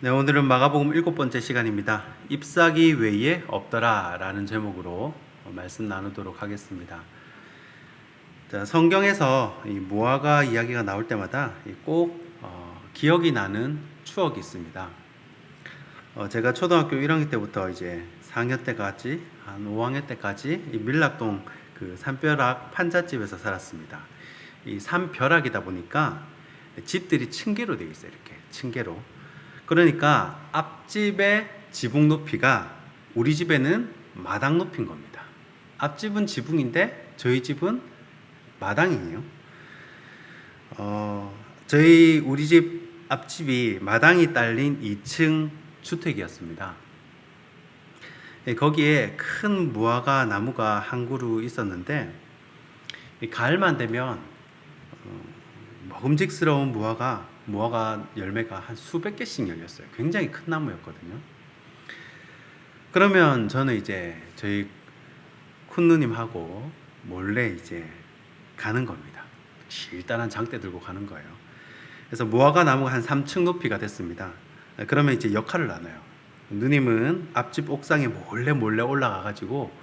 네, 오늘은 마가복음 7번째 시간입니다. 잎사귀 외에 없더라 라는 제목으로 말씀 나누도록 하겠습니다. 자, 성경에서 이 무화과 이야기가 나올 때마다 꼭 기억이 나는 추억이 있습니다. 제가 초등학교 1학년 때부터 이제 4학년 때까지 한 5학년 때까지 이 밀락동 그 산벼락 판잣집에서 살았습니다. 이 산벼락이다 보니까 집들이 층계로 되어 있어요. 이렇게 층계로. 그러니까 앞집의 지붕 높이가 우리 집에는 마당 높이인 겁니다. 앞집은 지붕인데 저희 집은 마당이에요. 우리 집 앞집이 마당이 딸린 2층 주택이었습니다. 거기에 큰 무화과 나무가 한 그루 있었는데 가을만 되면 먹음직스러운 무화과 열매가 한 수백 개씩 열렸어요. 굉장히 큰 나무였거든요. 그러면 저는 이제 저희 큰 누님하고 몰래 이제 가는 겁니다. 길다란 장대 들고 가는 거예요. 그래서 무화과 나무가 한 3층 높이가 됐습니다. 그러면 이제 역할을 나눠요. 누님은 앞집 옥상에 몰래 올라가가지고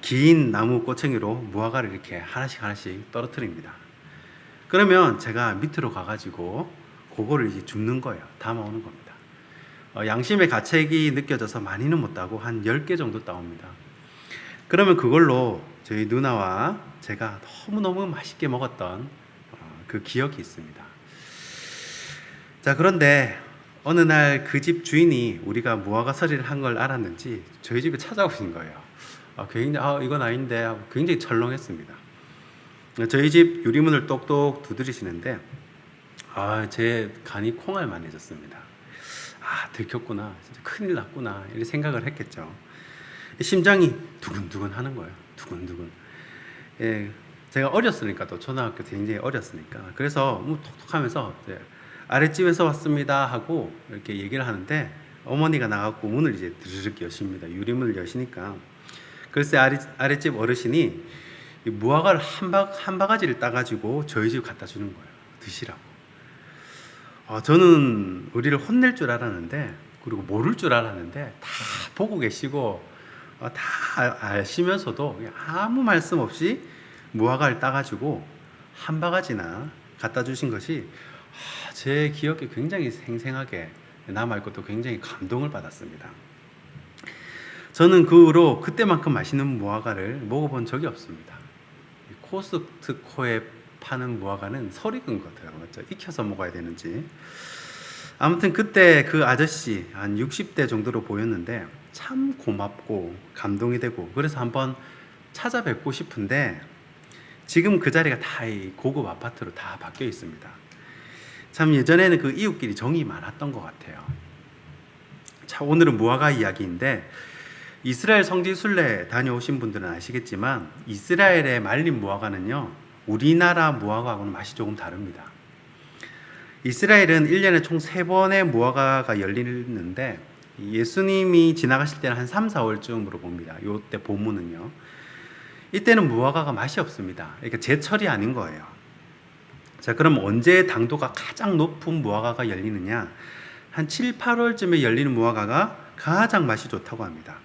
긴 나무 꼬챙이로 무화과를 이렇게 하나씩 떨어뜨립니다. 그러면 제가 밑으로 가가지고 그거를 이제 줍는 거예요. 담아오는 겁니다. 양심의 가책이 느껴져서 많이는 못 따고 한 10개 정도 따옵니다. 그러면 그걸로 저희 누나와 제가 너무너무 맛있게 먹었던 그 기억이 있습니다. 자, 그런데 어느 날 그 집 주인이 우리가 무화과 서리를 한 걸 알았는지 저희 집에 찾아오신 거예요. 굉장히 이건 아닌데 하고 굉장히 철렁했습니다. 저희 집 유리문을 똑똑 두드리시는데 제 간이 콩알만해졌습니다. 들켰구나, 진짜 큰일 났구나 이렇게 생각을 했겠죠. 심장이 두근두근 하는 거예요. 두근두근. 제가 어렸으니까, 또 초등학교 때 굉장히 어렸으니까, 그래서 톡톡하면서 아랫집에서 왔습니다 하고 이렇게 얘기를 하는데 어머니가 나가고 문을 이제 드르륵 여십니다. 유리문을 여시니까 글쎄 아랫집 어르신이 이 무화과를 한 바가지를 따가지고 저희 집 갖다 주는 거예요. 드시라고. 저는 우리를 혼낼 줄 알았는데, 그리고 모를 줄 알았는데 다 보고 계시고 다 아시면서도 아무 말씀 없이 무화과를 따가지고 한 바가지나 갖다 주신 것이 제 기억에 굉장히 생생하게 남아있고 또 굉장히 감동을 받았습니다. 저는 그 후로 그때만큼 맛있는 무화과를 먹어본 적이 없습니다. 코스트코에 파는 무화과는 설이 끈 것 같아요. 맞죠? 익혀서 먹어야 되는지. 아무튼 그때 그 아저씨 한 60대 정도로 보였는데 참 고맙고 감동이 되고, 그래서 한번 찾아뵙고 싶은데 지금 그 자리가 다 고급 아파트로 다 바뀌어 있습니다. 참 예전에는 그 이웃끼리 정이 많았던 것 같아요. 자, 오늘은 무화과 이야기인데, 이스라엘 성지 순례 다녀오신 분들은 아시겠지만 이스라엘의 말린 무화과는요, 우리나라 무화과하고는 맛이 조금 다릅니다. 이스라엘은 1년에 총 3번의 무화과가 열리는데 예수님이 지나가실 때는 한 3, 4월쯤으로 봅니다. 이때 봄무는요. 이때는 무화과가 맛이 없습니다. 그러니까 제철이 아닌 거예요. 자, 그럼 언제 당도가 가장 높은 무화과가 열리느냐? 한 7, 8월쯤에 열리는 무화과가 가장 맛이 좋다고 합니다.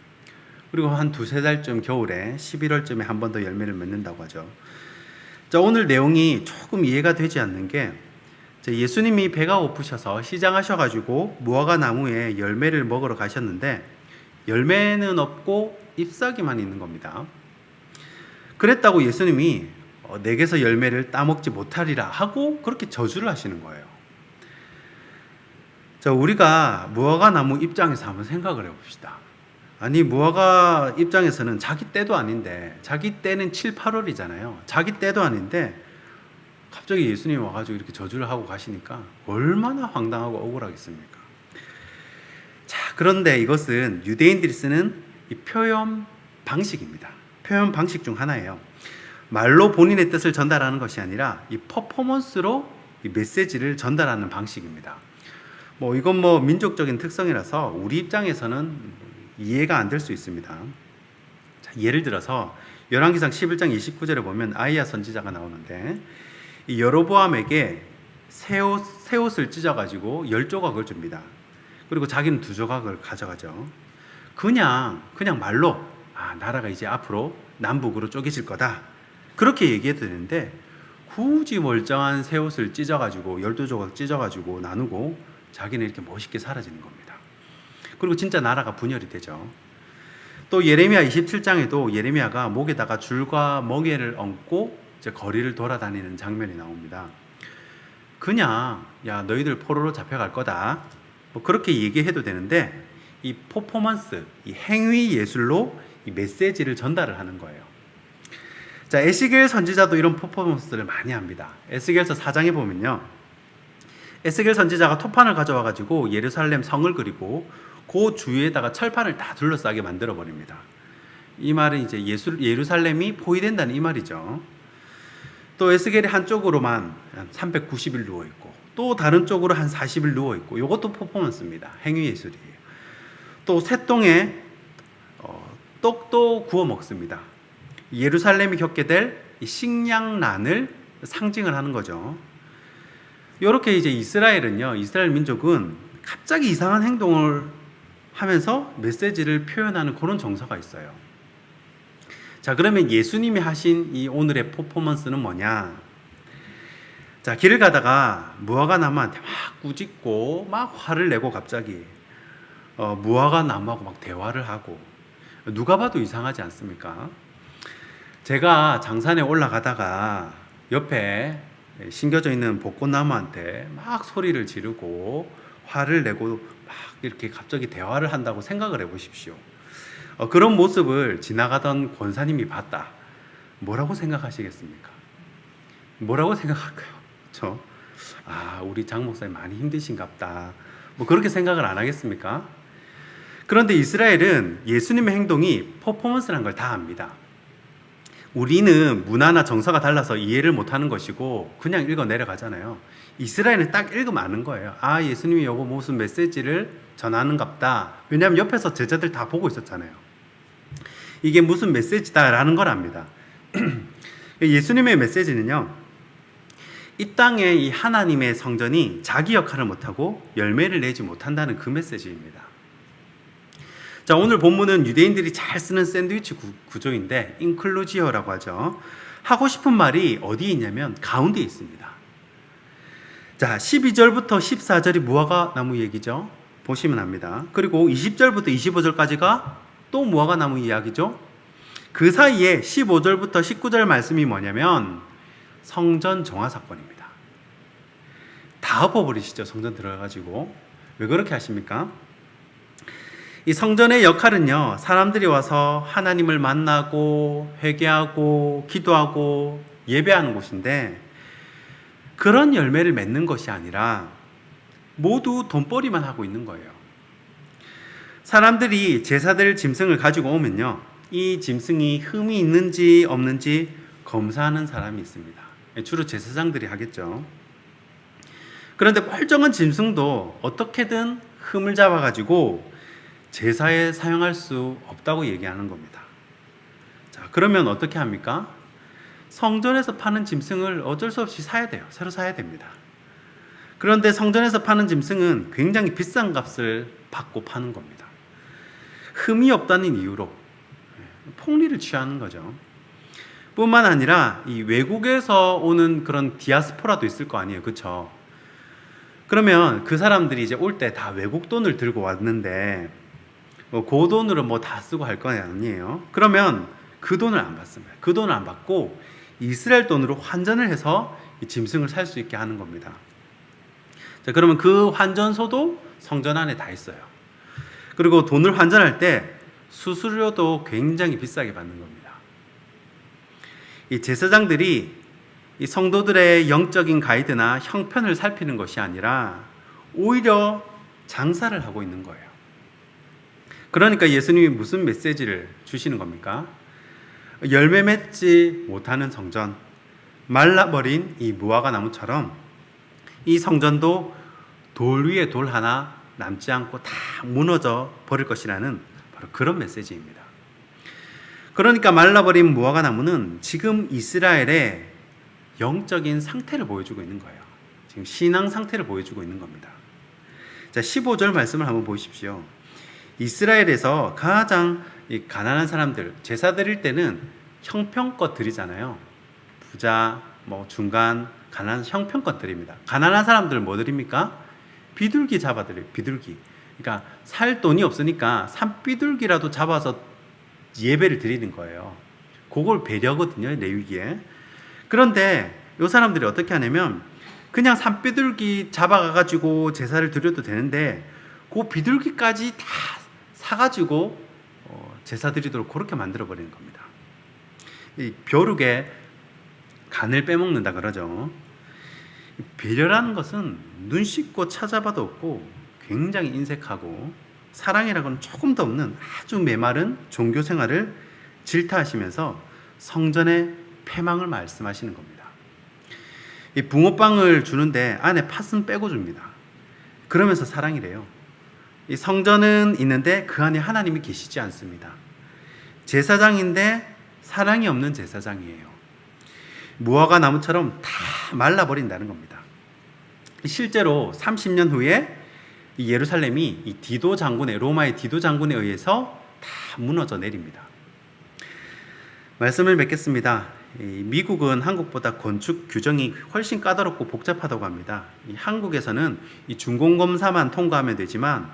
그리고 한 2, 3달쯤 겨울에 11월쯤에 한 번 더 열매를 맺는다고 하죠. 자, 오늘 내용이 조금 이해가 되지 않는 게, 예수님이 배가 고프셔서 시장하셔가지고 무화과 나무에 열매를 먹으러 가셨는데 열매는 없고 잎사귀만 있는 겁니다. 그랬다고 예수님이 내게서 열매를 따먹지 못하리라 하고 그렇게 저주를 하시는 거예요. 자, 우리가 무화과 나무 입장에서 한번 생각을 해봅시다. 아니, 무화과 입장에서는 자기 때도 아닌데, 자기 때는 7, 8월이잖아요. 자기 때도 아닌데 갑자기 예수님이 와가지고 이렇게 저주를 하고 가시니까 얼마나 황당하고 억울하겠습니까? 자, 그런데 이것은 유대인들이 쓰는 이 표현 방식입니다. 표현 방식 중 하나예요. 말로 본인의 뜻을 전달하는 것이 아니라 이 퍼포먼스로 이 메시지를 전달하는 방식입니다. 이건 민족적인 특성이라서 우리 입장에서는 이해가 안 될 수 있습니다. 자, 예를 들어서 열왕기상 11장 29절에 보면 아이야 선지자가 나오는데, 이 여로보암에게 새 옷을 찢어가지고 10조각을 줍니다. 그리고 자기는 2조각을 가져가죠. 그냥 말로 나라가 이제 앞으로 남북으로 쪼개질 거다, 그렇게 얘기해도 되는데 굳이 멀쩡한 새 옷을 찢어가지고 12조각 찢어가지고 나누고 자기는 이렇게 멋있게 사라지는 겁니다. 그리고 진짜 나라가 분열이 되죠. 또 예레미야 27장에도 예레미야가 목에다가 줄과 멍에를 얹고 이제 거리를 돌아다니는 장면이 나옵니다. 그냥 야 너희들 포로로 잡혀갈 거다, 뭐 그렇게 얘기해도 되는데 이 퍼포먼스, 이 행위 예술로 이 메시지를 전달을 하는 거예요. 자, 에스겔 선지자도 이런 퍼포먼스를 많이 합니다. 에스겔서 4장에 보면요, 에스겔 선지자가 토판을 가져와 가지고 예루살렘 성을 그리고 그 주위에다가 철판을 다 둘러싸게 만들어 버립니다. 이 말은 이제 예루살렘이 포위된다는 이 말이죠. 또 에스겔이 한쪽으로만 한 390일 누워 있고 또 다른 쪽으로 한 40일 누워 있고, 이것도 퍼포먼스입니다. 행위 예술이에요. 또 새똥에 떡도 구워 먹습니다. 예루살렘이 겪게 될 식량난을 상징을 하는 거죠. 이렇게 이제 이스라엘 민족은 갑자기 이상한 행동을 하면서 메시지를 표현하는 그런 정서가 있어요. 자, 그러면 예수님이 하신 이 오늘의 퍼포먼스는 뭐냐? 자, 길을 가다가 무화과 나무한테 막 꾸짖고 막 화를 내고 갑자기 무화과 나무하고 막 대화를 하고, 누가 봐도 이상하지 않습니까? 제가 장산에 올라가다가 옆에 심겨져 있는 벚꽃나무한테 막 소리를 지르고 화를 내고 막 이렇게 갑자기 대화를 한다고 생각을 해보십시오. 그런 모습을 지나가던 권사님이 봤다. 뭐라고 생각하시겠습니까? 뭐라고 생각할까요? 우리 장 목사님 많이 힘드신갑다, 뭐 그렇게 생각을 안 하겠습니까? 그런데 이스라엘은 예수님의 행동이 퍼포먼스라는 걸 다 압니다. 우리는 문화나 정서가 달라서 이해를 못하는 것이고 그냥 읽어 내려가잖아요. 이스라엘은 딱 읽으면 아는 거예요. 예수님이 요거 무슨 메시지를 전하는갑다. 왜냐하면 옆에서 제자들 다 보고 있었잖아요. 이게 무슨 메시지다라는 걸 압니다. 예수님의 메시지는요, 이 땅에 이 하나님의 성전이 자기 역할을 못하고 열매를 내지 못한다는 그 메시지입니다. 자, 오늘 본문은 유대인들이 잘 쓰는 샌드위치 구조인데 인클루지어라고 하죠. 하고 싶은 말이 어디에 있냐면 가운데 있습니다. 자, 12절부터 14절이 무화과 나무 얘기죠. 보시면 압니다. 그리고 20절부터 25절까지가 또 무화과 나무 이야기죠. 그 사이에 15절부터 19절 말씀이 뭐냐면 성전 정화 사건입니다. 다 엎어버리시죠. 성전 들어가가지고. 왜 그렇게 하십니까? 이 성전의 역할은요, 사람들이 와서 하나님을 만나고 회개하고 기도하고 예배하는 곳인데, 그런 열매를 맺는 것이 아니라 모두 돈벌이만 하고 있는 거예요. 사람들이 제사될 짐승을 가지고 오면요, 이 짐승이 흠이 있는지 없는지 검사하는 사람이 있습니다. 주로 제사장들이 하겠죠. 그런데 멀쩡한 짐승도 어떻게든 흠을 잡아가지고 제사에 사용할 수 없다고 얘기하는 겁니다. 자, 그러면 어떻게 합니까? 성전에서 파는 짐승을 어쩔 수 없이 사야 돼요. 새로 사야 됩니다. 그런데 성전에서 파는 짐승은 굉장히 비싼 값을 받고 파는 겁니다. 흠이 없다는 이유로 폭리를 취하는 거죠. 뿐만 아니라 이 외국에서 오는 그런 디아스포라도 있을 거 아니에요. 그렇죠? 그러면 그 사람들이 이제 올 때 다 외국 돈을 들고 왔는데 그 돈으로 뭐 다 쓰고 할 건 아니에요. 그러면 그 돈을 안 받습니다. 그 돈을 안 받고 이스라엘 돈으로 환전을 해서 이 짐승을 살 수 있게 하는 겁니다. 자, 그러면 그 환전소도 성전 안에 다 있어요. 그리고 돈을 환전할 때 수수료도 굉장히 비싸게 받는 겁니다. 이 제사장들이 이 성도들의 영적인 가이드나 형편을 살피는 것이 아니라 오히려 장사를 하고 있는 거예요. 그러니까 예수님이 무슨 메시지를 주시는 겁니까? 열매 맺지 못하는 성전, 말라버린 이 무화과 나무처럼 이 성전도 돌 위에 돌 하나 남지 않고 다 무너져 버릴 것이라는 바로 그런 메시지입니다. 그러니까 말라버린 무화과 나무는 지금 이스라엘의 영적인 상태를 보여주고 있는 거예요. 지금 신앙 상태를 보여주고 있는 겁니다. 자, 15절 말씀을 한번 보십시오. 이스라엘에서 가장 이 가난한 사람들 제사 드릴 때는 형편껏 드리잖아요. 부자, 뭐 중간, 가난한 형편껏 드립니다. 가난한 사람들 뭐 드립니까? 비둘기 잡아 드려요. 비둘기. 그러니까 살 돈이 없으니까 산비둘기라도 잡아서 예배를 드리는 거예요. 그걸 배려거든요, 레위기에. 그런데 이 사람들이 어떻게 하냐면 그냥 산비둘기 잡아가가지고 제사를 드려도 되는데 그 비둘기까지 다 사가지고 제사 드리도록 그렇게 만들어 버리는 겁니다. 이 벼룩에 간을 빼먹는다 그러죠. 배려라는 것은 눈 씻고 찾아봐도 없고 굉장히 인색하고 사랑이라고는 조금 도 없는 아주 메마른 종교 생활을 질타하시면서 성전의 패망을 말씀하시는 겁니다. 이 붕어빵을 주는데 안에 팥은 빼고 줍니다. 그러면서 사랑이래요. 이 성전은 있는데 그 안에 하나님이 계시지 않습니다. 제사장인데 사랑이 없는 제사장이에요. 무화과 나무처럼 다 말라버린다는 겁니다. 실제로 30년 후에 이 예루살렘이 이 디도 장군의 로마의 디도 장군에 의해서 다 무너져 내립니다. 말씀을 맺겠습니다. 미국은 한국보다 건축 규정이 훨씬 까다롭고 복잡하다고 합니다. 한국에서는 이 준공검사만 통과하면 되지만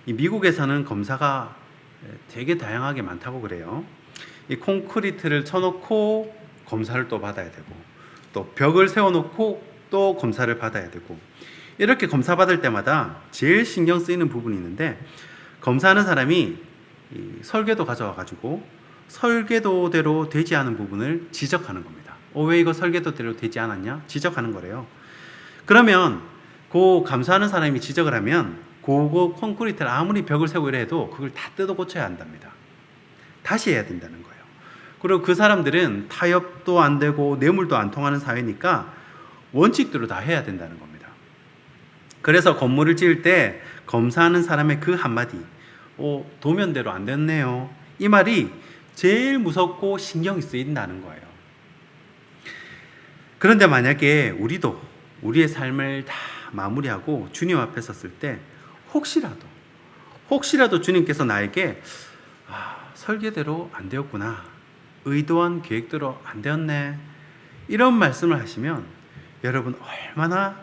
이 미국에서는 검사가 되게 다양하게 많다고 그래요. 이 콘크리트를 쳐놓고 검사를 또 받아야 되고 또 벽을 세워놓고 또 검사를 받아야 되고 이렇게 검사 받을 때마다 제일 신경 쓰이는 부분이 있는데 검사하는 사람이 설계도 가져와 가지고 설계도대로 되지 않은 부분을 지적하는 겁니다. 왜 이거 설계도대로 되지 않았냐? 지적하는 거래요. 그러면 그 감사하는 사람이 지적을 하면 그거 콘크리트를 아무리 벽을 세우고 이래 해도 그걸 다 뜯어 고쳐야 한답니다. 다시 해야 된다는 거예요. 그리고 그 사람들은 타협도 안 되고 뇌물도 안 통하는 사회니까 원칙대로 다 해야 된다는 겁니다. 그래서 건물을 지을 때 검사하는 사람의 그 한마디, 도면대로 안 됐네요. 이 말이 제일 무섭고 신경이 쓰인다는 거예요. 그런데 만약에 우리도 우리의 삶을 다 마무리하고 주님 앞에 섰을 때 혹시라도 주님께서 나에게 설계대로 안 되었구나, 의도한 계획대로 안 되었네, 이런 말씀을 하시면 여러분 얼마나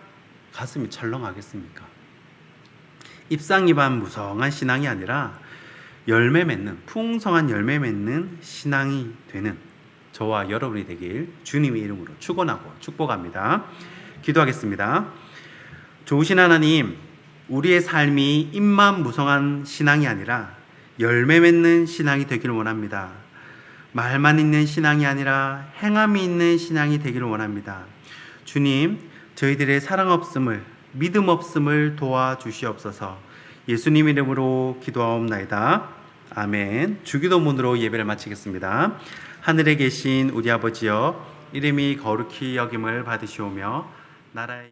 가슴이 철렁하겠습니까? 입상입한 무성한 신앙이 아니라 열매 맺는, 풍성한 열매 맺는 신앙이 되는 저와 여러분이 되길 주님의 이름으로 축원하고 축복합니다. 기도하겠습니다. 좋으신 하나님, 우리의 삶이 입만 무성한 신앙이 아니라 열매 맺는 신앙이 되기를 원합니다. 말만 있는 신앙이 아니라 행함이 있는 신앙이 되기를 원합니다. 주님, 저희들의 사랑 없음을, 믿음 없음을 도와주시옵소서. 예수님 이름으로 기도하옵나이다. 아멘. 주기도문으로 예배를 마치겠습니다. 하늘에 계신 우리 아버지여, 이름이 거룩히 여김을 받으시오며 나라의